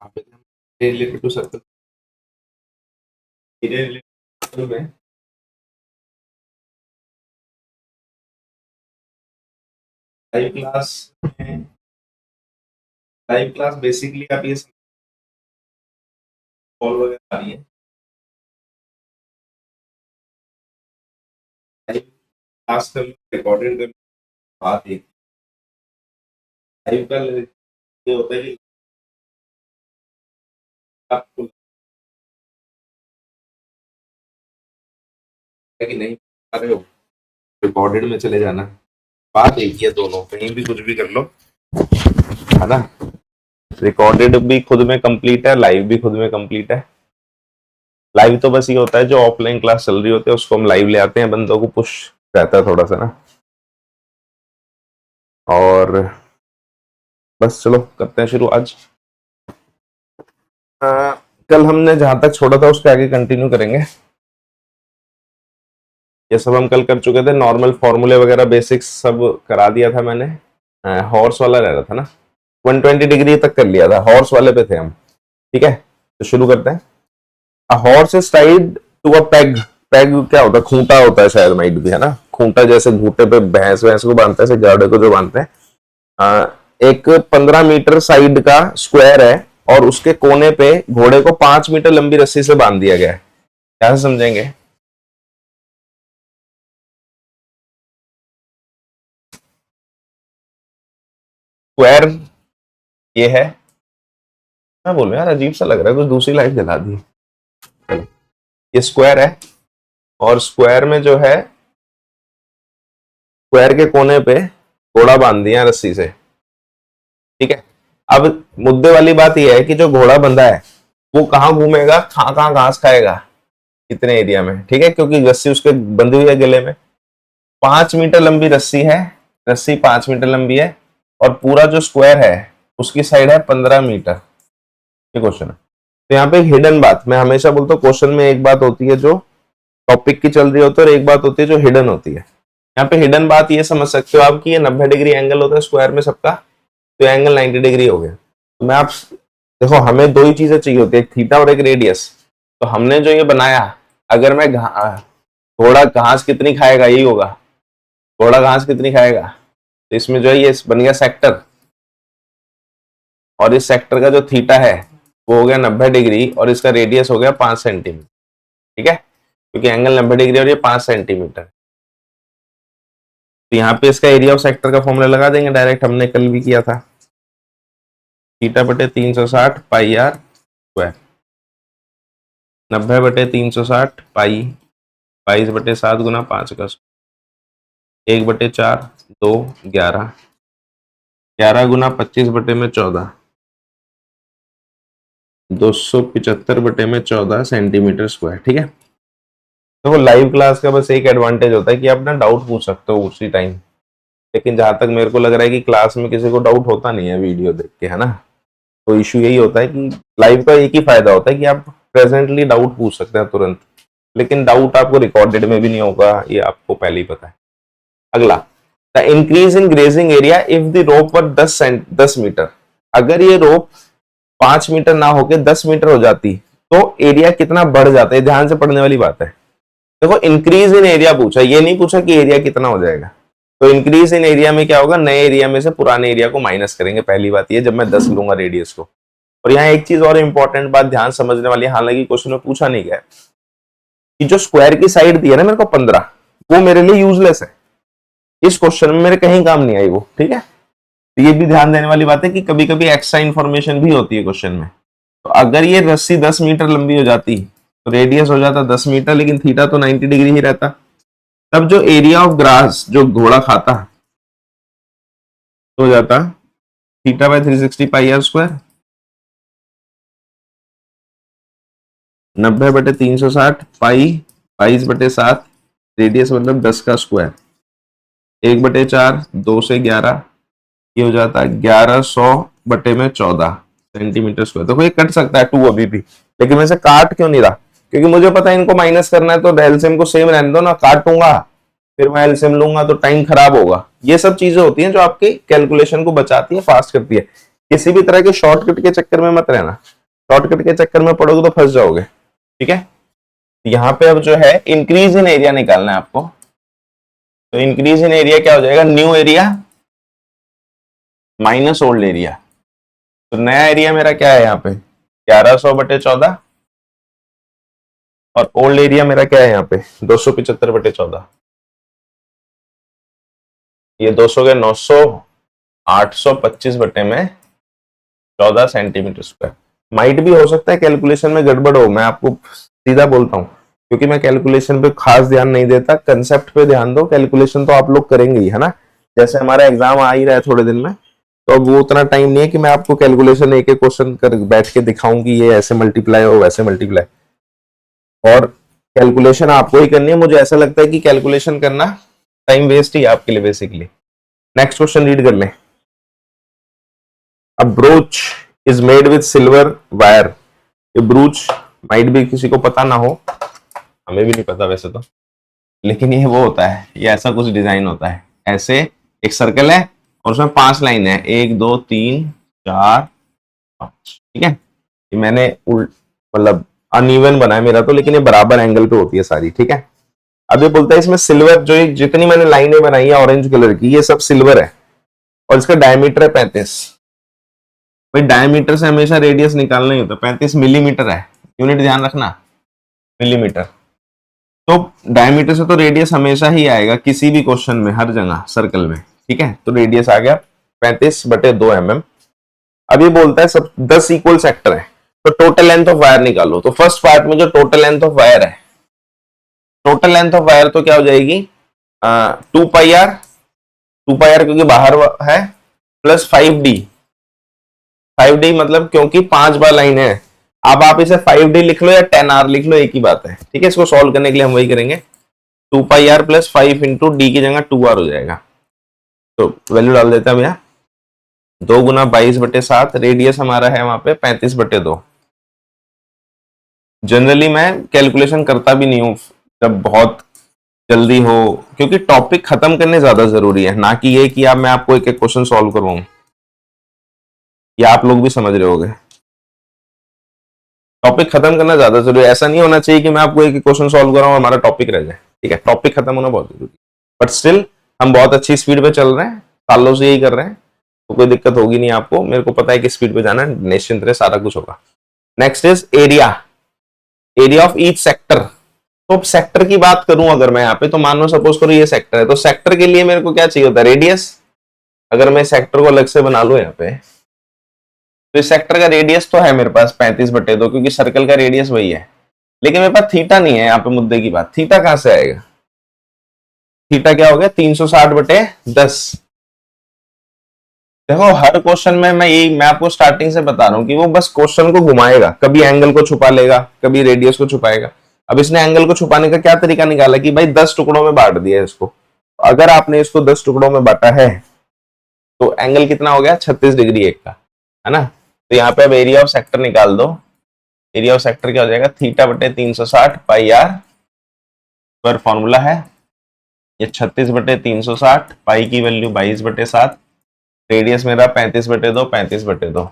Related to circle में live class में live class basically आप ये कॉल वगैरह आ रही है। लाइव क्लास कर रिकॉर्डेड कर बात एक लाइव का ये होता है कि आपको कि नहीं आ रहे हो रिकॉर्डेड में चले जाना। बात एक ही है, दोनों कहीं भी कुछ भी कर लो, है ना। रिकॉर्डेड भी खुद में कंप्लीट है, लाइव भी खुद में कंप्लीट है। लाइव तो बस ये होता है जो ऑफलाइन क्लास चल रही होती है उसको हम लाइव ले आते हैं, बंदों को पुश रहता है थोड़ा सा ना। और बस चलो करते हैं शुरू आज। कल हमने जहां तक छोड़ा था उसके आगे कंटिन्यू करेंगे। ये सब हम कल कर चुके थे, नॉर्मल फॉर्मूले वगैरह बेसिक्स सब करा दिया था मैंने। हॉर्स वाला रह रहा था ना, 120 डिग्री तक कर लिया था, हॉर्स वाले पे थे हम। ठीक है, तो शुरू करते हैं। A horse is tied to a peg. Peg क्या होता है? खूंटा होता है शायद, माइट भी, है ना। खूंटा जैसे घूटे पे भैंस वैंस को बांधते हैं, गाड़े को जो बांधते हैं। एक 15 मीटर साइड का स्क्वायर है और उसके कोने पे घोड़े को 5 मीटर लंबी रस्सी से बांध दिया गया है। क्या समझेंगे? स्क्वायर ये है, मैं बोल रहा यार अजीब सा लग रहा है, कुछ दूसरी लाइट जला दी। चलो, ये स्क्वायर है और स्क्वायर में जो है, स्क्वायर के कोने पे घोड़ा बांध दिया रस्सी से। ठीक है, अब मुद्दे वाली बात यह है कि जो घोड़ा बंधा है वो कहाँ घूमेगा, कहाँ कहाँ घास खाएगा, कितने एरिया में। ठीक है, क्योंकि रस्सी उसके बंधी हुई है गले में। 5 मीटर लंबी रस्सी है, रस्सी 5 मीटर लंबी है और पूरा जो स्क्वायर है उसकी साइड है 15 मीटर। ये क्वेश्चन है। तो यहाँ पे एक हिडन बात, मैं हमेशा बोलता हूँ क्वेश्चन में एक बात होती है जो टॉपिक की चल रही होती है और एक बात होती है जो हिडन होती है। यहाँ पे हिडन बात ये समझ सकते हो आप कि ये 90 डिग्री एंगल होता है स्क्वायर में सबका, तो एंगल 90 डिग्री हो गया। तो मैं आप देखो, हमें दो ही चीजें चाहिए होती है, एक थीटा और एक रेडियस। तो हमने जो ये बनाया, अगर मैं घोड़ा घास कितनी खाएगा यही होगा, घोड़ा घास कितनी खाएगा, तो इसमें जो है ये बन गया सेक्टर, और इस सेक्टर का जो थीटा है वो हो गया 90 डिग्री और इसका रेडियस हो गया 5 सेंटीमीटर। ठीक है, क्योंकि एंगल 90 डिग्री और ये 5 सेंटीमीटर। तो यहाँ पे इसका एरिया ऑफ सेक्टर का फॉर्मूला लगा देंगे डायरेक्ट, हमने कल भी किया था। थीटा बटे 360 पाई आर स्क्वायर, 90 बटे 360 पाई 22 बटे 7 गुना 5 का 1 बटे 4 2 11 11 गुना 25 बटे में 14 275 बटे में 14 सेंटीमीटर स्क्वायर। ठीक है, तो लाइव क्लास का बस एक एडवांटेज होता है कि आप ना डाउट पूछ सकते हो उसी टाइम। लेकिन जहां तक मेरे को लग रहा है कि क्लास में किसी को डाउट होता नहीं है वीडियो देख के, है ना। तो इशू यही होता है कि लाइव का एक ही फायदा होता है कि आप प्रेजेंटली डाउट पूछ सकते हैं तुरंत, लेकिन डाउट आपको रिकॉर्डेड में भी नहीं होगा, ये आपको पहले ही पता है। अगला, the increase in grazing area if the rope पर 10 मीटर। अगर ये रोप 5 मीटर ना होके 10 मीटर हो जाती तो एरिया कितना बढ़ जाता है। ध्यान से पढ़ने वाली बात है। देखो, इंक्रीज इन एरिया पूछा, ये नहीं पूछा कि एरिया कितना हो जाएगा। तो इंक्रीज इन एरिया में क्या होगा, नए एरिया में से पुराने एरिया को माइनस करेंगे। पहली बात ये, जब मैं 10 लूंगा रेडियस को। और यहाँ एक चीज और इंपॉर्टेंट बात ध्यान समझने वाली, हालांकि क्वेश्चन में पूछा नहीं गया, कि जो स्क्वायर की साइड दी है ना मेरे को 15, वो मेरे लिए यूजलेस है। इस क्वेश्चन में मेरे कहीं काम नहीं आई वो। ठीक है, तो ये भी ध्यान देने वाली बात है कि कभी कभी एक्स्ट्रा इन्फॉर्मेशन भी होती है क्वेश्चन में। तो अगर ये रस्सी 10 मीटर लंबी हो जाती तो रेडियस हो जाता 10 मीटर, लेकिन थीटा तो 90 डिग्री ही रहता। तब जो एरिया ऑफ ग्रास जो घोड़ा खाता तो हो जाता theta by 360 pi r square, 90 बटे 360 पाई 22 बटे 7, रेडियस मतलब 10 का स्क्वायर, 1 बटे 4 2 से 11, ये हो जाता है 1100 बटे में 14 सेंटीमीटर स्क्वायर। देखो ये कट सकता है 2 अभी भी, लेकिन मैं से काट क्यों नहीं रहा, क्योंकि मुझे पता है इनको माइनस करना है, तो एलसीएम को सेम रहने दो ना। काटूंगा फिर मैं एलसीएम लूंगा तो टाइम खराब होगा। ये सब चीजें होती हैं जो आपकी कैलकुलेशन को बचाती है, फास्ट करती है। किसी भी तरह के शॉर्टकट के चक्कर में मत रहना, शॉर्टकट के चक्कर में पड़ोगे तो फंस जाओगे, ठीक है। यहाँ पे अब जो है इंक्रीज इन एरिया निकालना है आपको, तो इंक्रीज इन एरिया क्या हो जाएगा, new area minus old area. तो नया एरिया मेरा क्या है यहाँ पे 1100/14 और ओल्ड एरिया मेरा क्या है यहाँ पे 275/14। ये 200 के 900, 825/14 सेंटीमीटर स्क्वायर। माइट भी हो सकता है कैलकुलेशन में गड़बड़ हो, मैं आपको सीधा बोलता हूँ, क्योंकि मैं कैलकुलेशन पे खास ध्यान नहीं देता, कंसेप्ट पे ध्यान दो। कैलकुलेशन तो आप लोग करेंगे ही, है ना। जैसे हमारा एग्जाम आ ही रहा है थोड़े दिन में, तो अब वो उतना टाइम नहीं है कि मैं आपको कैलकुलेशन एक एक क्वेश्चन कर बैठ के दिखाऊं कि ये ऐसे मल्टीप्लाई हो वैसे मल्टीप्लाई, और कैलकुलेशन आपको ही करनी है। मुझे ऐसा लगता है कि कैलकुलेशन करना टाइम वेस्ट ही है आपके लिए बेसिकली। नेक्स्ट क्वेश्चन रीड कर लें। A brooch is made with silver wire. ये ब्रूच माइट भी किसी को पता ना हो, हमें भी नहीं पता वैसे तो, लेकिन ये वो होता है, ये ऐसा कुछ डिजाइन होता है। ऐसे एक सर्कल है और उसमें 5 लाइन है, 1 2 3 4 5, ठीक है। ये मैंने मतलब अनइवन बनाया मेरा तो, लेकिन ये बराबर एंगल पे होती है सारी, ठीक है। अब ये बोलता है इसमें सिल्वर, जो जितनी मैंने लाइनें बनाई है ऑरेंज कलर की, ये सब सिल्वर है और इसका डायमीटर है 35। भाई डायमीटर से हमेशा रेडियस निकालना ही होता है, 35 मिलीमीटर है, यूनिट ध्यान रखना मिलीमीटर। तो डायमीटर से तो रेडियस हमेशा ही आएगा किसी भी क्वेश्चन में, हर जगह सर्कल में, ठीक है। तो रेडियस आ गया 35/2 mm। अब ये बोलता है सब 10 इक्वल सेक्टर है, तो टोटल लेंथ ऑफ वायर निकालो। तो फर्स्ट पार्ट में जो टोटल लेंथ ऑफ वायर है, टोटल लेंथ ऑफ वायर तो क्या हो जाएगी 2πr, 2πr क्योंकि बाहर है, प्लस 5d। 5d मतलब क्योंकि 5 बार लाइन है। अब आप इसे 5d लिख लो या 10r लिख लो, एक ही बात है, ठीक है। इसको सॉल्व करने के लिए हम वही करेंगे, 2πr प्लस 5 इंटू डी की जगह 2r हो जाएगा। तो वैल्यू डाल देते हैं भैया, 2 गुना 22/7, रेडियस हमारा है वहां पे 35/2। जनरली मैं कैलकुलेशन करता भी नहीं हूं जब बहुत जल्दी हो, क्योंकि टॉपिक खत्म करने ज्यादा जरूरी है, ना कि ये कि आप मैं आपको एक एक क्वेश्चन सॉल्व करवाऊं। ये आप लोग भी समझ रहे होगे, टॉपिक खत्म करना ज्यादा जरूरी है। ऐसा नहीं होना चाहिए कि मैं आपको एक क्वेश्चन सॉल्व कराऊं और हमारा टॉपिक रह जाए, ठीक है। टॉपिक खत्म होना बहुत जरूरी है, बट स्टिल हम बहुत अच्छी स्पीड पे चल रहे हैं, सालों से यही कर रहे हैं, तो कोई दिक्कत होगी नहीं आपको। मेरे को पता है कि स्पीड पे जाना है, निश्चिंत रहे, सारा कुछ होगा। Next is area, area of each sector. तो सेक्टर की बात करूं अगर मैं यहाँ पे, तो मान लो सपोज करो ये सेक्टर है, तो सेक्टर के लिए मेरे को क्या चाहिए होता है रेडियस। अगर मैं सेक्टर को अलग से बना लूं यहाँ पे, तो इस सेक्टर का रेडियस तो है मेरे पास 35/2, क्योंकि सर्कल का रेडियस वही है, लेकिन मेरे पास थीटा नहीं है। यहाँ पे मुद्दे की बात, थीटा कहां से आएगा, थीटा क्या हो गया 360/10। देखो हर क्वेश्चन में मैं आपको स्टार्टिंग से बता रहा हूं कि वो बस क्वेश्चन को घुमाएगा, कभी एंगल को छुपा लेगा, कभी रेडियस को छुपाएगा। अब इसने एंगल को छुपाने का क्या तरीका निकाला कि भाई 10 टुकड़ों में बांट दिया इसको। अगर आपने इसको 10 टुकड़ों में बांटा है तो एंगल कितना हो गया 36 डिग्री एक का, है ना। तो यहाँ पे अब एरिया ऑफ सेक्टर निकाल दो। एरिया ऑफ सेक्टर क्या हो जाएगा θ/360πr, पर फॉर्मूला है ये 36/360, पाई की वैल्यू 22/7, रेडियस मेरा 35/2, 35/2।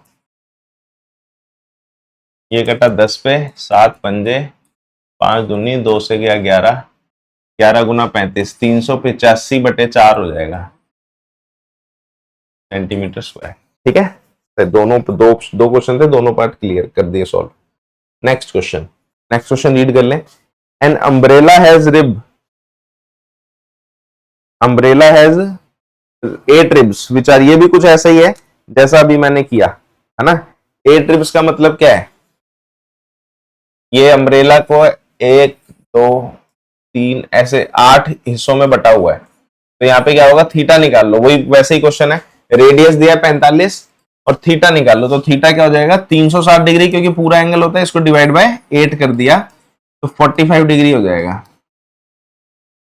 ये कटा 10 पे, 7 पंजे, 5 दूनी, 2 से गया 11, 11 गुना 35, 385/4 हो जाएगा सेंटीमीटर स्क्वायर, ठीक है। तो दोनों दो क्वेश्चन थे, दोनों पार्ट क्लियर कर दिए सॉल्व। नेक्स्ट क्वेश्चन रीड कर लें। An umbrella has rib, umbrella has 8 ribs which are, ये भी कुछ ऐसा ही है जैसा अभी मैंने किया, है ना। 8 रिब्स का मतलब क्या है, ये अम्ब्रेला को 1 2 3 ऐसे 8 हिस्सों में बटा हुआ है। तो यहाँ पे क्या होगा, थीटा निकाल लो, वही वैसे ही क्वेश्चन है, रेडियस दिया 45 और थीटा निकाल लो। तो थीटा क्या हो जाएगा 360 डिग्री, क्योंकि पूरा एंगल होता है, इसको डिवाइड बाय 8 कर दिया तो 45 डिग्री हो जाएगा,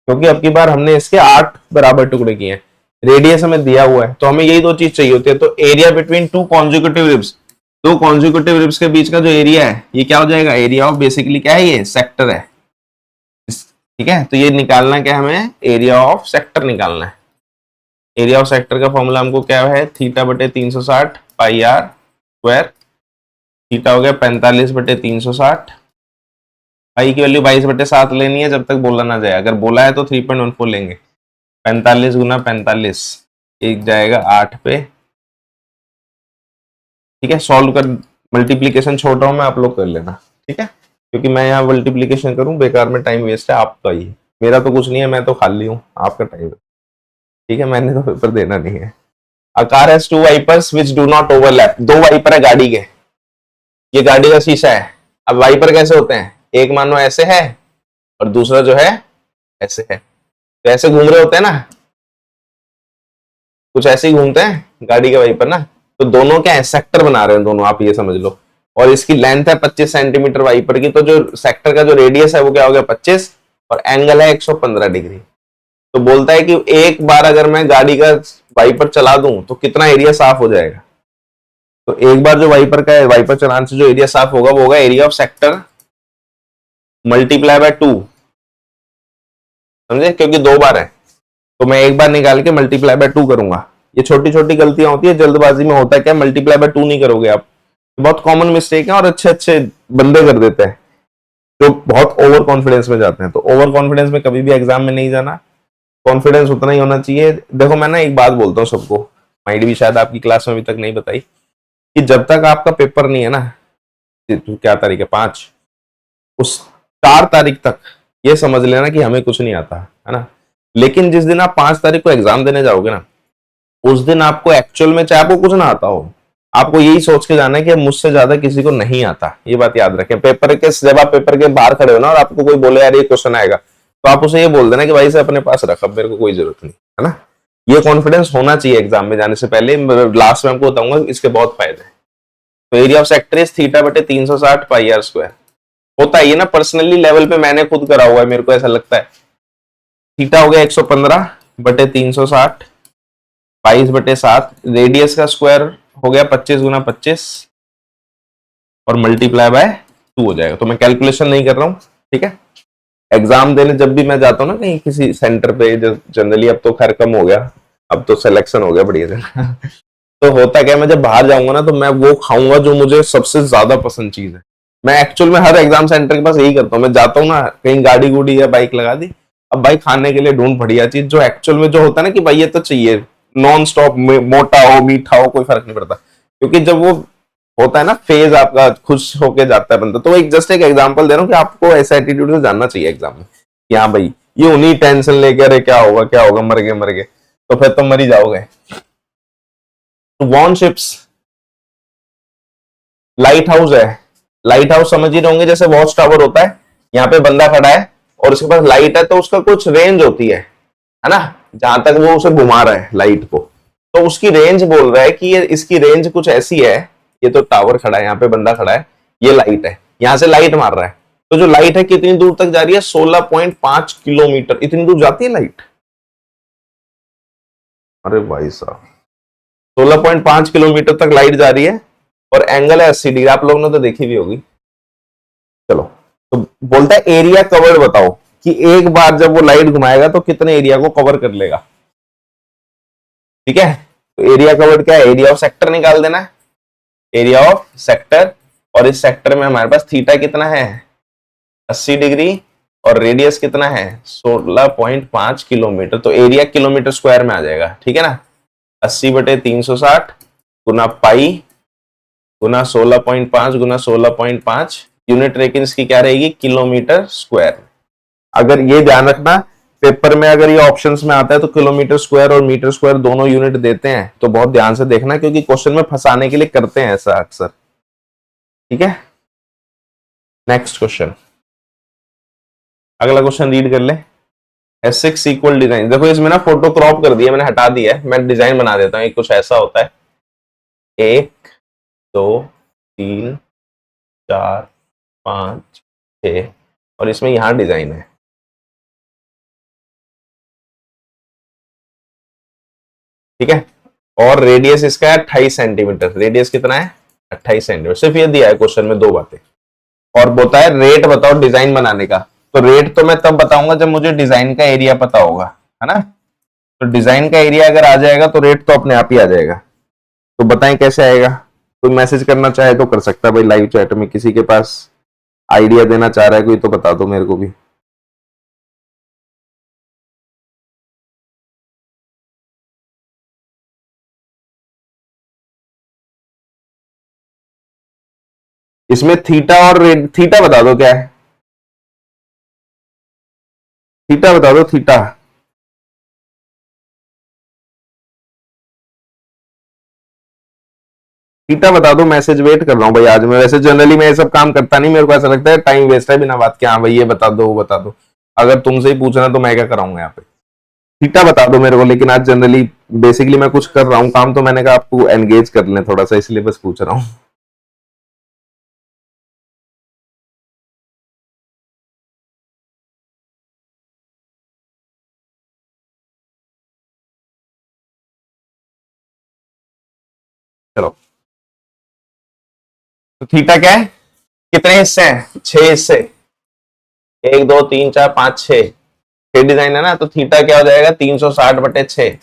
क्योंकि अब की बार हमने इसके 8 बराबर टुकड़े किए हैं, रेडियस हमें दिया हुआ है, तो हमें यही दो चीज चाहिए होती है। तो area between 2 consecutive ribs, 2 consecutive ribs के बीच का जो एरिया है ये क्या हो जाएगा, एरिया ऑफ बेसिकली क्या है, ये सेक्टर है, ठीक है। तो ये निकालना क्या है हमें, एरिया ऑफ सेक्टर निकालना है। एरिया ऑफ सेक्टर का फॉर्मूला हमको क्या है, θ/360 पाई आर स्क्वायर, थीटा हो गया 45/360, पाई की वैल्यू 22/7 लेनी है जब तक बोला ना जाए, अगर बोला है तो 3.14 लेंगे। 45 गुना 45 एक जाएगा 8 पे, ठीक है। सॉल्व कर, मल्टीप्लीकेशन छोड़ रहा हूं मैं, आप लोग कर लेना, ठीक है, क्योंकि मैं यहाँ मल्टीप्लीकेशन करूं बेकार में टाइम वेस्ट है आपका ही, मेरा तो कुछ नहीं है, मैं तो खाली हूँ, आपका टाइम है, ठीक है, मैंने तो पेपर देना नहीं है। A car has two wipers which do not overlap, दो वाइपर है गाड़ी के, ये गाड़ी का शीशा है। अब वाइपर कैसे होते हैं, एक मानो ऐसे है और दूसरा जो है ऐसे है, तो ऐसे घूम रहे होते हैं ना, कुछ ऐसे ही घूमते हैं गाड़ी के वाइपर ना, तो दोनों क्या है, सेक्टर बना रहे हैं दोनों, आप ये समझ लो, और इसकी लेंथ है 25 सेंटीमीटर वाइपर की, तो जो सेक्टर का जो रेडियस है वो क्या हो गया 25, और एंगल है 115 डिग्री। तो बोलता है कि एक बार अगर मैं गाड़ी का वाइपर चला दूं तो कितना एरिया साफ हो जाएगा, तो एक बार जो वाइपर का वाइपर चलाने से जो एरिया साफ होगा वो होगा area of sector multiply by 2, समझे, क्योंकि दो बार है, तो मैं एक बार निकाल के मल्टीप्लाई बाय 2 करूंगा। ये छोटी छोटी गलतियां होती है, जल्दबाजी में होता है क्या, मल्टीप्लाई बाय 2 नहीं करोगे आप, बहुत कॉमन मिस्टेक है और अच्छे अच्छे बंदे कर देते हैं जो बहुत ओवर कॉन्फिडेंस में जाते हैं। तो ओवर कॉन्फिडेंस में कभी भी एग्जाम में नहीं जाना, कॉन्फिडेंस उतना ही होना चाहिए। देखो मैं ना एक बात बोलता हूँ सबको, माइंड भी शायद आपकी क्लास में अभी तक नहीं बताई, कि जब तक आपका पेपर नहीं है ना, क्या तारीख है 5, उस 4 तारीख तक ये समझ लेना कि हमें कुछ नहीं आता है ना, लेकिन जिस दिन आप 5 तारीख को एग्जाम देने जाओगे ना, उस दिन आपको एक्चुअल में चाहे आपको कुछ ना आता हो, आपको यही सोच के जाना है कि मुझसे ज्यादा किसी को नहीं आता, ये बात याद रखें। पेपर के जब आप पेपर के बाहर खड़े हो ना और आपको कोई बोले यार ये क्वेश्चन आएगा, तो आप उसे ये बोल देना कि भाई से अपने पास रख, अब मेरे को कोई जरूरत नहीं है ना। ये कॉन्फिडेंस होना चाहिए एग्जाम में जाने से पहले। लास्ट में आपको बताऊंगा इसके बहुत फायदे हैं। तो area of sector is theta बटे 360 पाई आर स्क्वायर, होता है ये ना, पर्सनली लेवल पे मैंने खुद करा हुआ है, मेरे को ऐसा लगता है। थीटा हो गया 115 बटे 360, 22/7, रेडियस का स्क्वायर हो गया 25 गुना 25 और मल्टीप्लाई बाय 2 हो जाएगा। तो मैं कैलकुलेशन नहीं कर रहा हूं, ठीक है। एग्जाम देने जब भी मैं जाता हूँ ना कहीं किसी सेंटर पे, जनरली अब तो खैर कम हो गया, अब तो सिलेक्शन हो गया बढ़िया से तो होता क्या, मैं जब बाहर जाऊंगा ना तो मैं वो खाऊंगा जो मुझे सबसे ज्यादा पसंद चीज है। मैं एक्चुअल में हर एग्जाम सेंटर के पास यही करता हूँ, मैं जाता हूँ ना कहीं गाड़ी गुड़ी या बाइक लगा दी, अब भाई खाने के लिए ढूंढ बढ़िया चीज जो एक्चुअल में जो होता है ना कि भाई ये तो चाहिए, नॉन स्टॉप, मोटा हो मीठा हो कोई फर्क नहीं पड़ता, क्योंकि जब वो होता है ना फेज आपका, खुश होके जाता है बंदा। तो एक जस्ट एक एग्जांपल दे रहा हूँ कि आपको ऐसा एटीट्यूड से जानना चाहिए एग्जाम में कि हाँ भाई ये उन्हीं टेंशन लेके, अरे क्या होगा, मर गए, तो फिर तो मर ही जाओगे। वॉन शिप्स, लाइट हाउस है, लाइट हाउस समझ ही रहे होंगे, जैसे वॉच टावर होता है, यहाँ पे बंदा खड़ा है और उसके पास लाइट है, तो उसका कुछ रेंज होती है ना, जहां तक वो उसे घुमा रहा है लाइट को, तो उसकी रेंज बोल रहा है कि ये इसकी रेंज कुछ ऐसी है। ये तो टावर खड़ा है, यहाँ पे बंदा खड़ा है, ये लाइट है, यहां से लाइट मार रहा है, तो जो लाइट है कितनी दूर तक जा रही है, 16.5 किलोमीटर, इतनी दूर जाती है लाइट। अरे भाई साहब 16.5 किलोमीटर तक लाइट जा रही है और एंगल है 80 डिग्री, आप लोगों ने तो देखी भी होगी। चलो, तो बोलता है एरिया कवर्ड बताओ कि एक बार जब वो लाइट घुमाएगा तो कितने एरिया को कवर कर लेगा, ठीक है। तो एरिया कवर्ड क्या है, एरिया ऑफ सेक्टर निकाल देना है, एरिया ऑफ सेक्टर, और इस सेक्टर में हमारे पास थीटा कितना है 80 डिग्री और रेडियस कितना है 16.5 किलोमीटर, तो एरिया किलोमीटर स्क्वायर में आ जाएगा, ठीक है ना। 80/360 गुना पाई गुना 16.5 गुना 16.5, यूनिट लेकिन इसकी क्या रहेगी किलोमीटर स्क्वायर। अगर ये ध्यान रखना पेपर में अगर ये ऑप्शंस में आता है तो किलोमीटर स्क्वायर और मीटर स्क्वायर दोनों यूनिट देते हैं, तो बहुत ध्यान से देखना क्योंकि क्वेश्चन में फंसाने के लिए करते हैं ऐसा अक्सर, ठीक है। नेक्स्ट क्वेश्चन, अगला क्वेश्चन रीड कर ले। S6 इक्वल डिजाइन, देखो इसमें ना फोटो क्रॉप कर दिया मैंने, हटा दिया है, मैं डिजाइन बना देता हूँ। कुछ ऐसा होता है 1 2 3 4 5 6 और इसमें यहां डिजाइन है, ठीक है। और रेडियस इसका है 28 सेंटीमीटर, रेडियस कितना है 28 सेंटीमीटर। सिर्फ ये दिया है क्वेश्चन में दो बातें, और बोलता है रेट बताओ डिजाइन बनाने का। तो रेट तो मैं तब बताऊंगा जब मुझे डिजाइन का एरिया पता होगा, है ना। तो डिजाइन का एरिया अगर आ जाएगा तो रेट तो अपने आप ही आ जाएगा। तो बताएं कैसे आएगा। कोई मैसेज करना चाहे तो कर सकता है भाई लाइव चैट में, किसी के पास आइडिया देना चाह रहा है कोई तो बता दो मेरे को भी। इसमें थीटा और थीटा बता दो क्या है, थीटा बता दो थीटा। थीटा बता दो, मैसेज वेट कर रहा हूँ भाई। आज मैं वैसे जनरली मैं ये सब काम करता नहीं, मेरे को ऐसा लगता है टाइम वेस्ट है बिना बात के। हाँ भाई ये बता दो वो बता दो, अगर तुमसे ही पूछना तो मैं क्या कराऊंगा यहाँ पे। थीटा बता दो मेरे को, लेकिन आज जनरली बेसिकली मैं कुछ कर रहा हूँ काम, तो मैंने कहा आपको एंगेज कर लें थोड़ा सा, इसलिए बस पूछ रहा हूँ। चलो, तो थीटा क्या है, कितने हिस्से हैं, 6 हिस्से, 1 2 3 4 5 6, 6 डिजाइन है ना, तो थीटा क्या हो जाएगा, 360/6,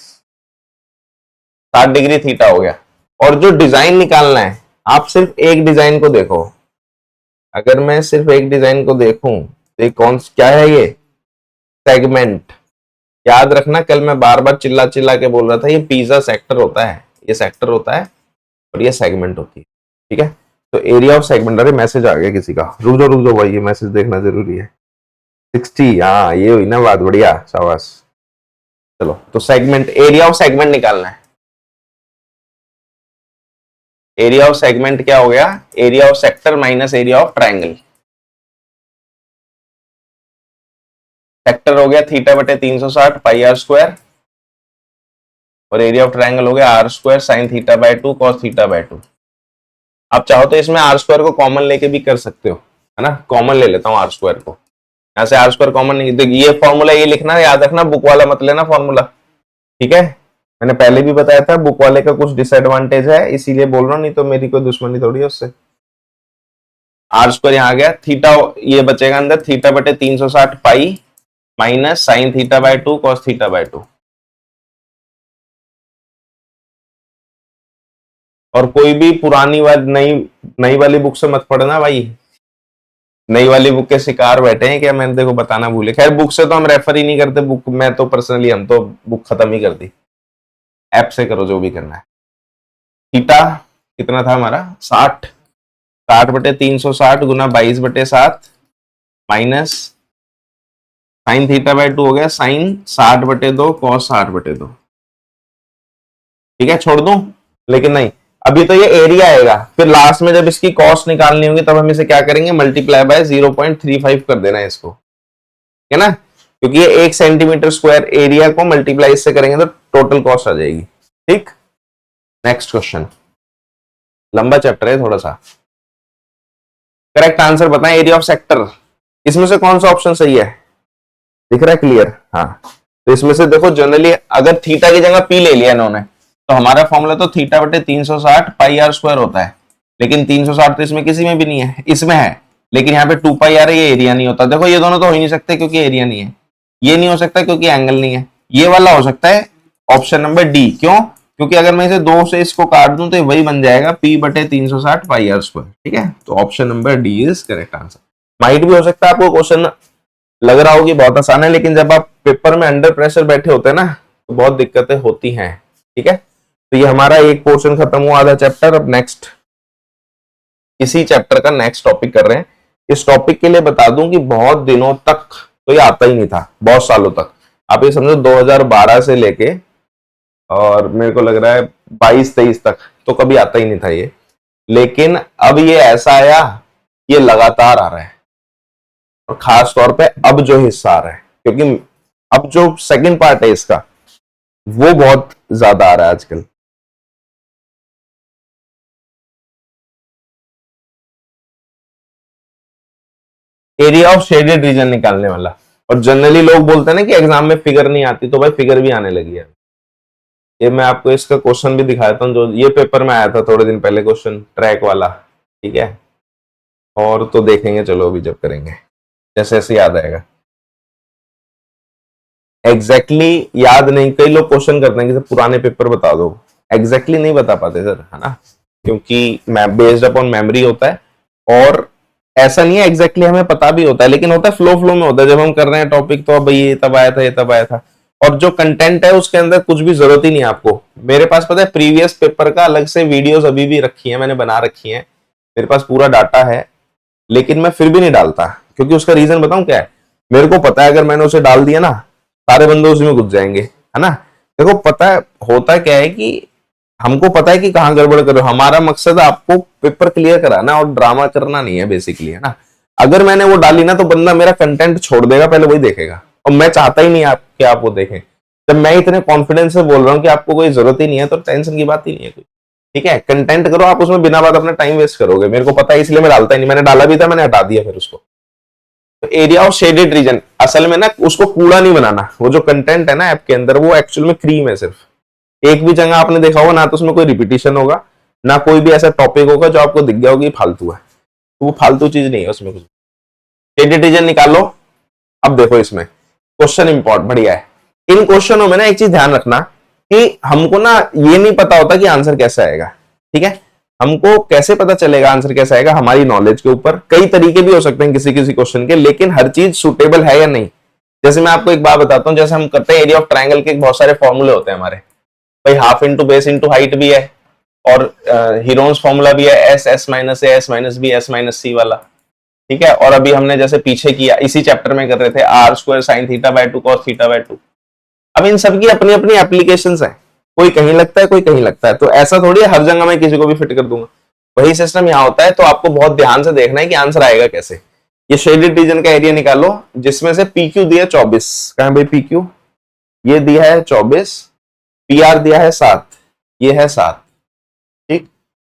60 डिग्री थीटा हो गया। और जो डिजाइन निकालना है, आप सिर्फ एक डिजाइन को देखो। अगर मैं सिर्फ एक डिजाइन को देखूं तो ये कौन क्या है, ये सेगमेंट। याद रखना, कल मैं बार बार चिल्ला चिल्ला के बोल रहा था, ये पिज्जा सेक्टर होता है, ये सेक्टर होता है और ये सेगमेंट होती है, ठीक है। तो एरिया ऑफ सेगमेंट, अरे मैसेज आ गया किसी का, रुक जाओ भाई, ये मैसेज देखना जरूरी है। 60, हाँ ये हुई ना बात, बढ़िया शाबाश। चलो, तो सेगमेंट, एरिया ऑफ सेगमेंट निकालना है। एरिया ऑफ सेगमेंट क्या हो गया, area of sector minus area of triangle. Sector हो गया θ/360 πr², और एरिया ऑफ ट्राइंगल हो गया r² sin θ/2 cos θ/2। आप चाहो तो इसमें r² को कॉमन लेके भी कर सकते हो, है ना। कॉमन ले लेता हूँ r² को, यहाँ से r² कॉमन नहीं, देख ये फॉर्मूला ये लिखना, याद रखना, बुक वाला मत लेना फॉर्मूला, ठीक है। मैंने पहले भी बताया था बुक वाले का कुछ डिसएडवांटेज है, इसीलिए बोल रहा हूँ, नहीं तो मेरी कोई दुश्मनी थोड़ी है उससे। r² यहाँ आ गया, थीटा ये बचेगा अंदर, θ/360 माइनस sin θ/2 cos θ/2। और कोई भी पुरानी वाली नई नई वाली बुक से मत पढ़ना भाई, नई वाली बुक के शिकार बैठे हैं क्या, मैंने देखो बताना भूले। खैर बुक से तो हम रेफर ही नहीं करते, बुक मैं तो पर्सनली, हम तो बुक खत्म ही कर दी, ऐप से करो जो भी करना है। थीटा कितना था हमारा, 60, 60/360 गुना 22/7 माइनस साइन θ/2 हो गया साइन 60/2 कॉस 60/2, ठीक है। छोड़ दूं, लेकिन नहीं, अभी तो ये एरिया आएगा, फिर लास्ट में जब इसकी कॉस्ट निकालनी होगी तब हम इसे क्या करेंगे, मल्टीप्लाई बाय 0.35 कर देना है इसको, है ना, क्योंकि ये 1 सेंटीमीटर स्क्वायर एरिया को मल्टीप्लाई इससे करेंगे तो टोटल कॉस्ट आ जाएगी, ठीक। नेक्स्ट क्वेश्चन, लंबा चैप्टर है थोड़ा सा। करेक्ट आंसर बताएं, एरिया ऑफ सेक्टर। इसमें से कौन सा ऑप्शन सही है, दिख रहा है क्लियर, हाँ। तो इसमें से देखो, जनरली अगर थीटा की जगह पी ले लिया इन्होंने, तो हमारा फॉर्मूला तो θ/360 πr² होता है, लेकिन 360 तो इसमें किसी में भी नहीं है, इसमें है, लेकिन यहाँ पे 2π आ रहा है, ये एरिया नहीं होता। देखो ये दोनों तो हो ही नहीं सकते क्योंकि एरिया नहीं है, ये नहीं हो सकता क्योंकि एंगल नहीं है, ये वाला हो सकता है ऑप्शन नंबर डी। क्यों, क्योंकि अगर मैं इसे 2 से इसको काट दूं तो वही बन जाएगा p/360 πr², ठीक है। तो option number D is correct answer. Might भी हो सकता है आपको क्वेश्चन लग रहा होगी बहुत आसान है, लेकिन जब आप पेपर में अंडर प्रेशर बैठे होते हैं ना, तो बहुत दिक्कतें होती हैं, ठीक है। तो ये हमारा एक पोर्शन खत्म हुआ, आधा चैप्टर। अब नेक्स्ट, इसी चैप्टर का नेक्स्ट टॉपिक कर रहे हैं। इस टॉपिक के लिए बता दूं कि बहुत दिनों तक तो ये आता ही नहीं था, बहुत सालों तक, आप ये समझो 2012 से लेके और मेरे को लग रहा है 22-23 तक तो कभी आता ही नहीं था ये, लेकिन अब ये ऐसा आया, ये लगातार आ रहा है, और खास तौर पे अब जो हिस्सा आ रहा है, क्योंकि अब जो सेकंड पार्ट है इसका वो बहुत ज्यादा आ रहा है आजकल। एरिया ऑफ शेडेड रीजन निकालने वाला, और जनरली लोग बोलते हैं ना कि एग्जाम में फिगर नहीं आती, तो भाई फिगर भी आने लगी है। ये मैं आपको इसका क्वेश्चन भी दिखाता हूँ, जो ये पेपर में आया था थोड़े दिन पहले, क्वेश्चन ट्रैक वाला, ठीक है। और तो देखेंगे, चलो अभी जब करेंगे जैसे जैसे याद आएगा। एग्जैक्टली याद नहीं, कई लोग क्वेश्चन करते हैं कि पुराने पेपर बता दो, एग्जैक्टली नहीं बता पाते सर, है ना, क्योंकि बेस्ड अपॉन मेमोरी होता है, और ऐसा नहीं है एग्जैक्टली हमें पता भी होता है, लेकिन होता है फ्लो फ्लो में होता है। जब हम कर रहे हैं टॉपिक तो अब ये तब आया था, ये तब आया था, और जो कंटेंट है उसके अंदर कुछ भी जरूरत ही नहीं है आपको। मेरे पास पता है प्रीवियस पेपर का अलग से वीडियोस अभी भी रखी है, मैंने बना रखी है, मेरे पास पूरा डाटा है, लेकिन मैं फिर भी नहीं डालता, क्योंकि उसका रीजन बताऊं क्या है। मेरे को पता है अगर मैंने उसे डाल दिया ना, सारे बंदे उसी में घुस जाएंगे, है ना। देखो पता है होता क्या है कि हमको पता है कि कहाँ गड़बड़ करो, हमारा मकसद आपको पेपर क्लियर कराना और ड्रामा करना नहीं है बेसिकली, है ना। अगर मैंने वो डाली ना तो बंदा मेरा कंटेंट छोड़ देगा, पहले वही देखेगा, और मैं चाहता ही नहीं कि आप वो देखें। जब मैं इतने कॉन्फिडेंस से बोल रहा हूँ कि आपको कोई जरूरत ही नहीं है, तो टेंशन की बात ही नहीं है कोई। ठीक है, कंटेंट करो आप, उसमें बिना बात अपना टाइम वेस्ट करोगे, मेरे को पता है, इसलिए मैं डालता ही नहीं। मैंने डाला भी था, मैंने हटा दिया फिर उसको। तो एरिया ऑफ शेडेड रीजन, असल में ना उसको कूड़ा नहीं बनाना, वो जो कंटेंट है ना ऐप के अंदर, वो एक्चुअल में क्रीम है सिर्फ। एक भी जगह आपने देखा होगा ना तो उसमें कोई रिपीटिशन होगा, ना कोई भी ऐसा टॉपिक होगा जो आपको दिख गया होगा फालतू है, तो वो फालतू चीज नहीं है उसमें कुछ। शेडेड रीजन निकालो। अब देखो इसमें क्वेश्चन इंपॉर्टेंट बढ़िया है। इन क्वेश्चनों में ना एक चीज ध्यान रखना कि हमको ना ये नहीं पता होता कि आंसर कैसा आएगा। ठीक है, हमको कैसे पता चलेगा आंसर कैसा आएगा, हमारी नॉलेज के ऊपर। कई तरीके भी हो सकते हैं किसी किसी क्वेश्चन के, लेकिन हर चीज सुटेबल है या नहीं। जैसे मैं आपको एक बात बताता हूँ, जैसे हम करते हैं एरिया ऑफ ट्रायंगल के बहुत सारे फॉर्मूले होते हैं हमारे भाई, half into base into height भी है, और हीरोन्स फॉर्मूला भी है, S S minus A S minus B S minus C वाला। ठीक है, और अभी हमने जैसे पीछे किया इसी चैप्टर में कर रहे थे r square sine theta by 2 cos theta by 2। अब इन सब की अपनी अपनी एप्लीकेशंस है, कोई कहीं लगता है कोई कहीं लगता है, तो ऐसा थोड़ी है हर जगह मैं किसी को भी फिट कर दूंगा। वही सिस्टम यहाँ होता है, तो आपको बहुत ध्यान से देखना है कि आंसर आएगा कैसे। ये शेडेड रीजन का एरिया निकालो, जिसमें से पी क्यू दिया 24, कहां भाई पी क्यू, ये दिया है 24, पी आर दिया है 7, ये है 7। ठीक,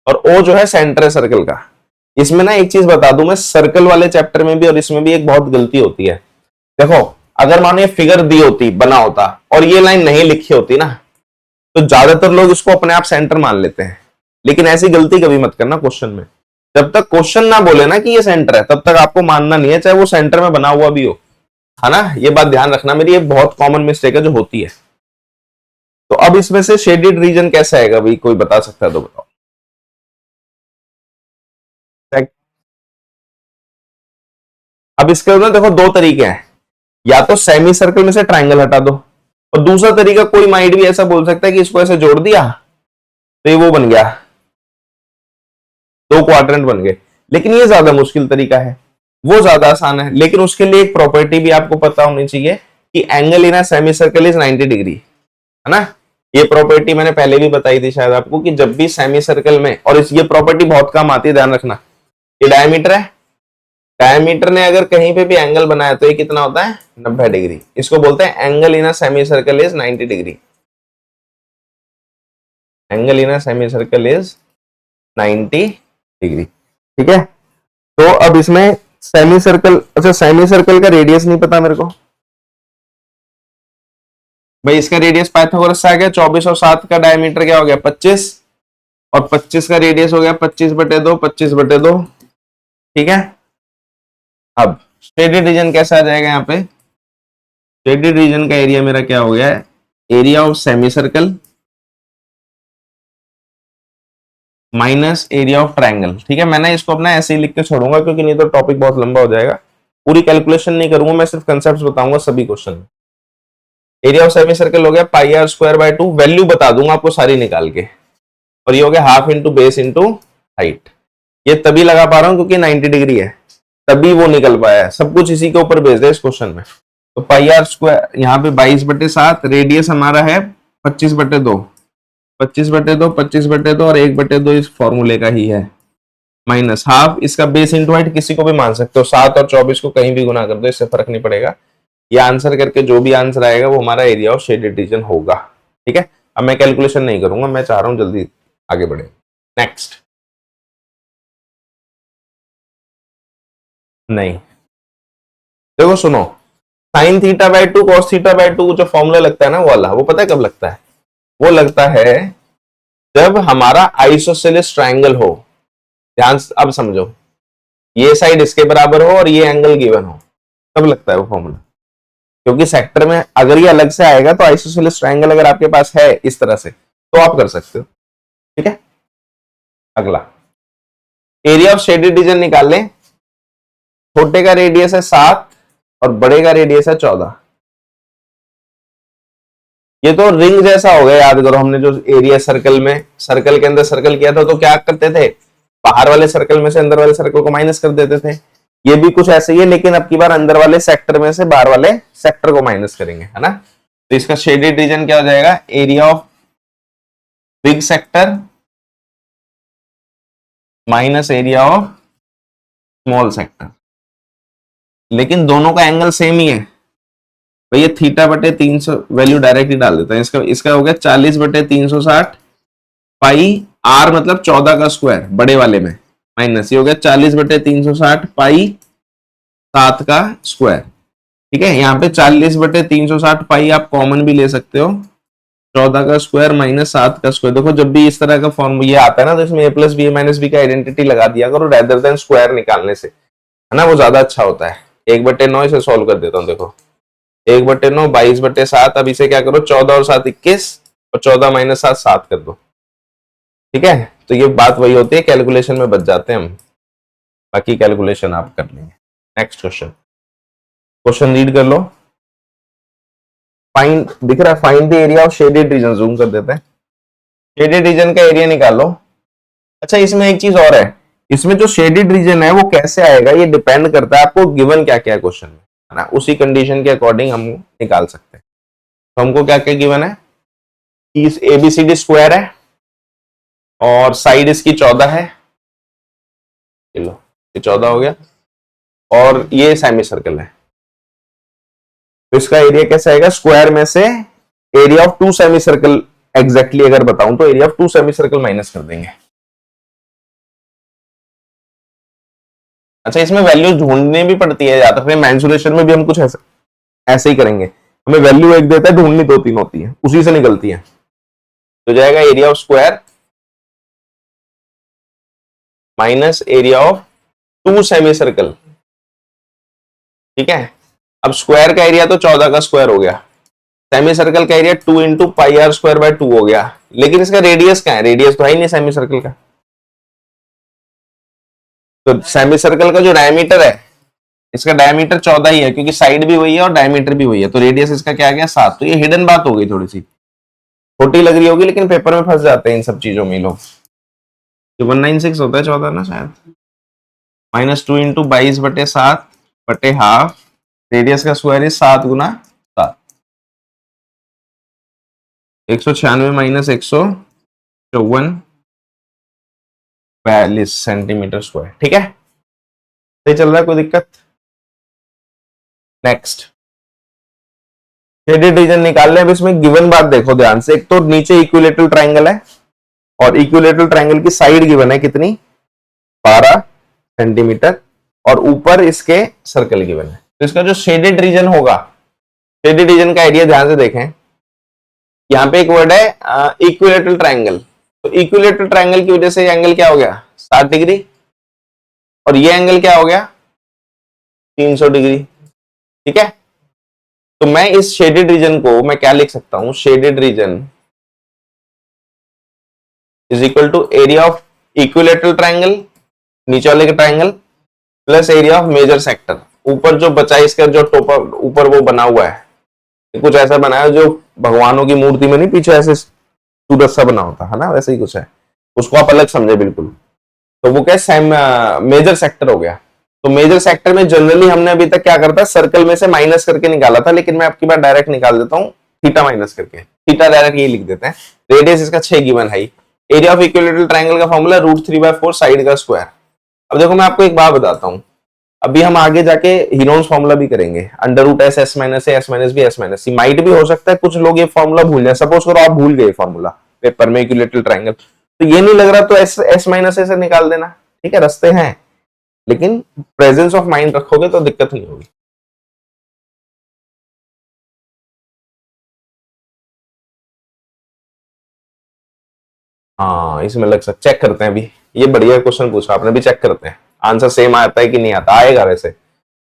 और ओ जो है सेंटर है सर्कल का। इसमें ना एक चीज बता दूं मैं, सर्कल वाले चैप्टर में भी और इसमें भी एक बहुत गलती होती है। देखो अगर मानो ये फिगर दी होती, बना होता, और ये लाइन नहीं लिखी होती ना, तो ज्यादातर लोग इसको अपने आप सेंटर मान लेते हैं। लेकिन ऐसी गलती कभी मत करना क्वेश्चन में। जब तक क्वेश्चन ना बोले ना कि ये सेंटर है, तब तक आपको मानना नहीं है, चाहे वो सेंटर में बना हुआ भी हो, है ना। ये बात ध्यान रखना, मेरी ये बहुत कॉमन मिस्टेक है जो होती है। तो अब इसमें से शेडेड रीजन कैसा आएगा भाई, कोई बता सकता है तो बताओ। अब इसके अंदर देखो दो तरीके हैं, या तो सेमी सर्कल में से ट्रायंगल हटा दो, और दूसरा तरीका कोई माइंड भी ऐसा बोल सकता है कि इसको ऐसे जोड़ दिया तो ये वो बन गया, दो क्वाड्रेंट बन गए। लेकिन ये ज्यादा मुश्किल तरीका है, वो ज्यादा आसान है, लेकिन उसके लिए एक प्रॉपर्टी भी आपको पता होनी चाहिए कि angle in a semi circle is 90 degree, है ना। ये प्रॉपर्टी मैंने पहले भी बताई थी शायद आपको, कि जब भी सेमी सर्कल में, और ये प्रॉपर्टी बहुत काम आती है, ध्यान रखना। ये डायमीटर है, डायमीटर ने अगर कहीं पे भी एंगल बनाया तो ये कितना होता है 90 डिग्री। इसको बोलते हैं angle in a semi circle is 90 degree. Angle in a semi circle is 90 degree. ठीक है, तो अब इसमें सेमी सर्कल, अच्छा सेमी सर्कल का रेडियस नहीं पता मेरे को भाई। इसका रेडियस पाइथागोरस से आ गया 24, और 7 का डायमीटर क्या हो गया 25, और 25 का रेडियस हो गया 25/2, 25/2। ठीक है, अब शेडेड रीजन कैसा आ जाएगा यहाँ पे। शेडेड रीजन का एरिया मेरा क्या हो गया है, area of semi circle minus area of triangle. ठीक है, मैंने इसको अपना ऐसे ही लिख के छोड़ूंगा, क्योंकि नहीं तो टॉपिक बहुत लंबा हो जाएगा। पूरी कैलकुलेशन नहीं करूंगा, मैं सिर्फ कंसेप्ट बताऊंगा सभी क्वेश्चन में। एरिया ऑफ सेमी सर्कल हो गया पाई आर स्क्वायर बाय 2, वैल्यू बता दूंगा आपको सारी निकाल के, और ये हो गया half into base into height. ये तभी लगा पा रहा हूं क्योंकि 90 डिग्री है, तभी वो निकल पाया है, सब कुछ इसी के ऊपर बेस्ड है इस क्वेश्चन में। तो पाई आर स्क्वायर यहाँ पे 22/7, रेडियस हमारा है 25/2, 25/2, 25/2 और 1/2 इस फॉर्मूले का ही है, माइनस हाफ इसका बेस इंटू हाइट, किसी को भी मान सकते हो, 7 और 24 को कहीं भी गुना कर दो, इससे फर्क नहीं पड़ेगा। ये आंसर करके जो भी आंसर आएगा वो हमारा एरिया ऑफ शेडेड रीजन होगा। ठीक है, अब मैं कैलकुलेशन नहीं करूंगा, मैं चाह रहा हूं जल्दी आगे बढ़े। नेक्स्ट, नहीं देखो सुनो, sign theta by 2 cos theta by 2 जो फॉर्मूला लगता है ना वो वाला, वो पता है कब लगता है, वो लगता है जब हमारा आइसोसेलेस ट्रायंगल हो। ध्यान अब समझो, ये साइड इसके बराबर हो और ये एंगल गिवन हो, तब लगता है वो फॉर्मूला। क्योंकि सेक्टर में अगर ये अलग से आएगा तो आइसोसेलेस ट्रायंगल अगर आपके पास है इस तरह से, तो आप कर सकते हो, ठीक है। अगला एरिया ऑफ शेडेड रीजन निकाल लें। छोटे का रेडियस है 7 और बड़े का रेडियस है 14। ये तो रिंग जैसा हो गया, याद करो हमने जो एरिया सर्कल में, सर्कल के अंदर सर्कल किया था तो क्या करते थे, बाहर वाले सर्कल में से अंदर वाले सर्कल को माइनस कर देते थे। ये भी कुछ ऐसे ही है, लेकिन अब की बार अंदर वाले सेक्टर में से बाहर वाले सेक्टर को माइनस करेंगे, है ना। तो इसका शेडेड रीजन क्या हो जाएगा, area of big sector minus area of small sector. लेकिन दोनों का एंगल सेम ही है भैया, थीटा बटे 300 वैल्यू डायरेक्ट ही डाल देता है। इसका हो गया 40 बटे 360 पाई, आर मतलब 14 का स्क्वायर बड़े वाले में, माइनस ये हो गया 40 बटे 360 पाई 7 का स्क्वायर, ठीक है। यहाँ पे 40 बटे 360 पाई आप कॉमन भी ले सकते हो, 14 का स्क्वायर माइनस 7 का स्क्वायर। देखो जब भी इस तरह का फॉर्म ये आता है ना, तो इसमें ए प्लस बी माइनस बी का आइडेंटिटी लगा दिया करो रेदर देन स्क्वायर निकालने से, है ना, वो ज्यादा अच्छा होता है। 1/9 इसे सॉल्व कर देता हूँ, देखो 1/9 22/7। अब इसे क्या करो, 14 और 7 21 और 14 माइनस 7 7 कर दो, ठीक है। तो ये बात वही होती है, कैलकुलेशन में बच जाते हैं हम, बाकी कैलकुलेशन आप कर लेंगे। नेक्स्ट क्वेश्चन रीड कर लो। फाइंड, दिख रहा है, find the area of shaded region, zoom कर देते हैं। शेडेड रीजन का एरिया निकालो। अच्छा इसमें एक चीज और है, इसमें जो शेडेड रीजन है वो कैसे आएगा, ये डिपेंड करता है आपको गिवन क्या क्या है क्वेश्चन में, है ना, उसी कंडीशन के अकॉर्डिंग हम निकाल सकते हैं। तो हमको क्या क्या गिवन है, इस एबीसीडी स्क्वायर है और साइड इसकी 14 है, चलो ये 14 हो गया, और ये सेमी सर्कल है। तो इसका एरिया कैसे आएगा, स्क्वायर में से area of 2 semi circle, exactly अगर बताऊं तो area of 2 semi circle minus कर देंगे। अच्छा इसमें वैल्यू ढूंढनी भी पड़ती है, या तो फिर मेंसुरेशन में भी हम कुछ ऐसे ही करेंगे, हमें वैल्यू एक देता है, ढूंढनी 2-3 होती है, उसी से निकलती है। तो जाएगा area of square minus area of 2 semi circle, ठीक है। अब स्क्वायर का एरिया तो 14 का स्क्वायर हो गया, सेमी सर्कल का area 2 into pi r square by 2 हो गया, लेकिन इसका रेडियस क्या है, रेडियस तो है ही नहीं सेमी सर्कल का। तो सेमी सर्कल का जो डायमीटर है, इसका डायमीटर 14 ही है, क्योंकि साइड भी वही है और डायमीटर भी वही है, तो रेडियस इसका क्या आ गया 7। तो ये हिडन बात हो गई, थोड़ी सी छोटी लग रही होगी, लेकिन पेपर में फंस जाते हैं इन सब चीजों में लोग। 196 होता है 14 ना शायद, माइनस 2 इंटू 22/7 बटे हाफ, रेडियस का square is 7 Guna 7, 196 minus 154 42 centimetre square, ठीक है। सही चल रहा है, कोई दिक्कत। नेक्स्ट शेडेड रीजन निकाल लें। अब इसमें गिवन बात देखो ध्यान से, एक तो नीचे इक्विलेटरल ट्राइंगल है और इक्विलेटरल ट्राइंगल की साइड गिवन है कितनी, 12 सेंटीमीटर, और ऊपर इसके सर्कल गिवन है। तो इसका जो शेडेड रीजन होगा, शेडेड रीजन का एरिया ध्यान से देखें, यहाँ पे एक वर्ड है इक्विलेटरल ट्राइंगल। तो इक्विलेटरल ट्राइंगल की वजह से ये एंगल क्या हो गया 60 डिग्री, और ये एंगल क्या हो गया 300 डिग्री, ठीक है। तो मैं इस शेडेड रीजन को मैं क्या लिख सकता हूं, shaded region is equal to area of equilateral triangle, नीचे वाले का triangle, plus area of major sector. ऊपर जो बचा इसका जो टॉपर ऊपर वो बना हुआ है, कुछ ऐसा बना है जो भगवानों की मूर्ति में नहीं पीछे ऐसे सूरज सा बना होता है ना, वैसे ही कुछ है, उसको आप अलग समझे बिल्कुल। तो वो क्या मेजर सेक्टर हो गया। तो मेजर सेक्टर में जनरली हमने अभी तक क्या करता है, सर्कल में से माइनस करके निकाला था, लेकिन मैं आपकी बार डायरेक्ट निकाल देता हूँ, थीटा माइनस करके, थीटा डायरेक्ट ये लिख देते हैं। रेडियस इसका 6 गिवन है। एरिया ऑफ इक्विलेटरल ट्राइंगल का फॉर्मूला √3/4 साइड का स्क्वायर। अब देखो मैं आपको एक बात बताता हूँ, अभी हम आगे जाके हीनोल्ड्स फॉर्मूला भी करेंगे, √S S minus A S minus B S minus C. Might भी हो सकता है कुछ लोग ये फॉर्मूला भूल जाए, सपोज करो आप भूल गए फॉर्मूला पेपर में इक्विलेटरल ट्राइंगल, तो ये नहीं लग रहा तो S माइनस ए से निकाल देना, ठीक है, रास्ते हैं, लेकिन प्रेजेंस ऑफ माइंड रखोगे तो दिक्कत नहीं होगी। हाँ इसमें लग सकता, चेक करते हैं अभी, ये बढ़िया क्वेश्चन पूछा आपने, भी चेक करते हैं आंसर सेम आता है कि नहीं आता, आएगा वैसे,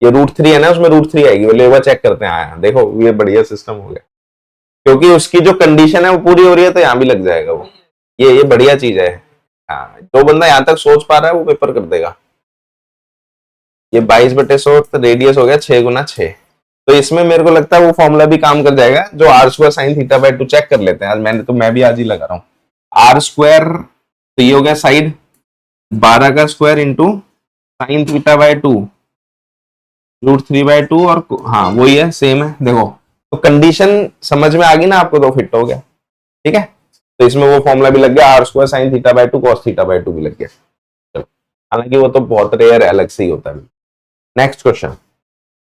ये √3 है ना, उसमें √3 आएगी, बोले चेक करते हैं आया, देखो ये बढ़िया सिस्टम हो गया। क्योंकि उसकी जो कंडीशन है वो पूरी हो रही है तो यहाँ भी लग जाएगा वो। ये बढ़िया चीज है। हाँ, जो बंदा यहाँ तक सोच पा रहा है वो पेपर कर देगा। ये 22/100 रेडियस हो गया 6 × 6। तो इसमें मेरे को लगता है वो फॉर्मूला भी काम कर जाएगा, जो r² sin θ/2 चेक कर लेते हैं आज। मैं भी आज ही लगा रहा हूँ। r², तो ये हो गया साइड 12 का स्क्वायर इंटू sin θ/2 √3/2 और हाँ वही है, सेम है। देखो तो कंडीशन समझ में आ गई ना आपको, तो फिट हो गया। ठीक है, तो इसमें वो फॉर्मूला भी लग गया, r² sin θ/2 cos θ/2 भी लग गया। चलो, हालांकि वो तो बहुत रेयर है, अलग से ही होता है। Next question,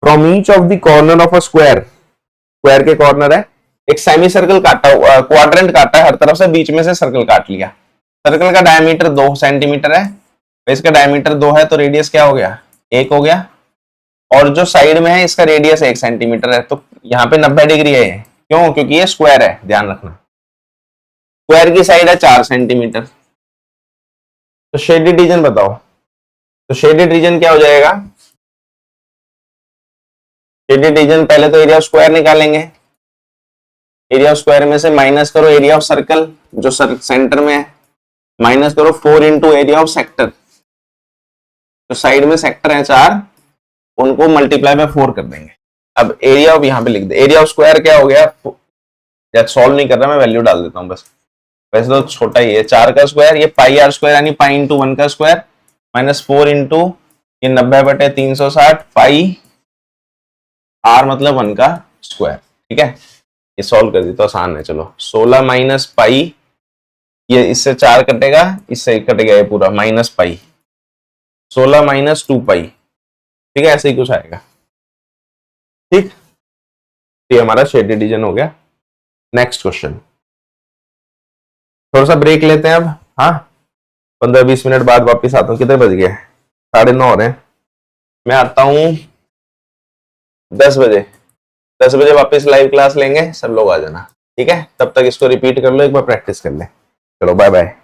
from each of the corner of a square, square के कॉर्नर है, एक सेमी सर्कल काटा, क्वाड्रेंट काटा है हर तरफ से, बीच में से सर्कल काट लिया। सर्कल का डायमीटर 2 सेंटीमीटर है, इसका डायमीटर 2 है, तो रेडियस क्या हो गया, 1 हो गया। और जो साइड में है इसका रेडियस 1 सेंटीमीटर है, तो यहाँ पे 90 डिग्री है। क्यों? क्योंकि ये स्क्वायर है, ध्यान रखना। स्क्वायर की साइड है 4 सेंटीमीटर। तो शेडेड रीजन बताओ। तो शेडेड रीजन क्या हो जाएगा, शेडेड रीजन पहले तो एरिया ऑफ स्क्वायर निकालेंगे। एरिया ऑफ स्क्वायर में से माइनस करो एरिया ऑफ सर्कल जो सेंटर में है, माइनस करो 4 इंटू एरिया ऑफ सेक्टर। तो साइड में सेक्टर है 4, उनको मल्टीप्लाई बाय 4 कर देंगे। अब एरिया ऑफ यहाँ पे लिख दे, एरिया ऑफ स्क्वायर क्या हो गया, या सॉल्व नहीं कर रहा मैं, वैल्यू डाल देता हूँ बस। वैसे तो छोटा ही है, 4 का स्क्वायर, ये पाई r स्क्वायर यानी पाई इंटू 1 का स्क्वायर, माइनस 4 इंटू ये 90/360 पाई r मतलब 1 का स्क्वायर। ठीक है, ये सॉल्व कर दी तो आसान है। चलो 16 माइनस पाई, ये इससे 4 कटेगा, इससे कटेगा ये पूरा, माइनस पाई, 16 माइनस 2 पाई। ठीक है, ऐसे ही कुछ आएगा। ठीक, ये हमारा शेडेड रीजन हो गया। नेक्स्ट क्वेश्चन, थोड़ा सा ब्रेक लेते हैं अब। हाँ, 15-20 मिनट बाद वापस आता हूँ। कितने बज गए, 9:30 हो रहे हैं। मैं आता हूँ 10 बजे। 10 बजे वापस लाइव क्लास लेंगे, सब लोग आ जाना। ठीक है, तब तक इसको रिपीट कर लो, एक बार प्रैक्टिस कर ले। चलो बाय बाय।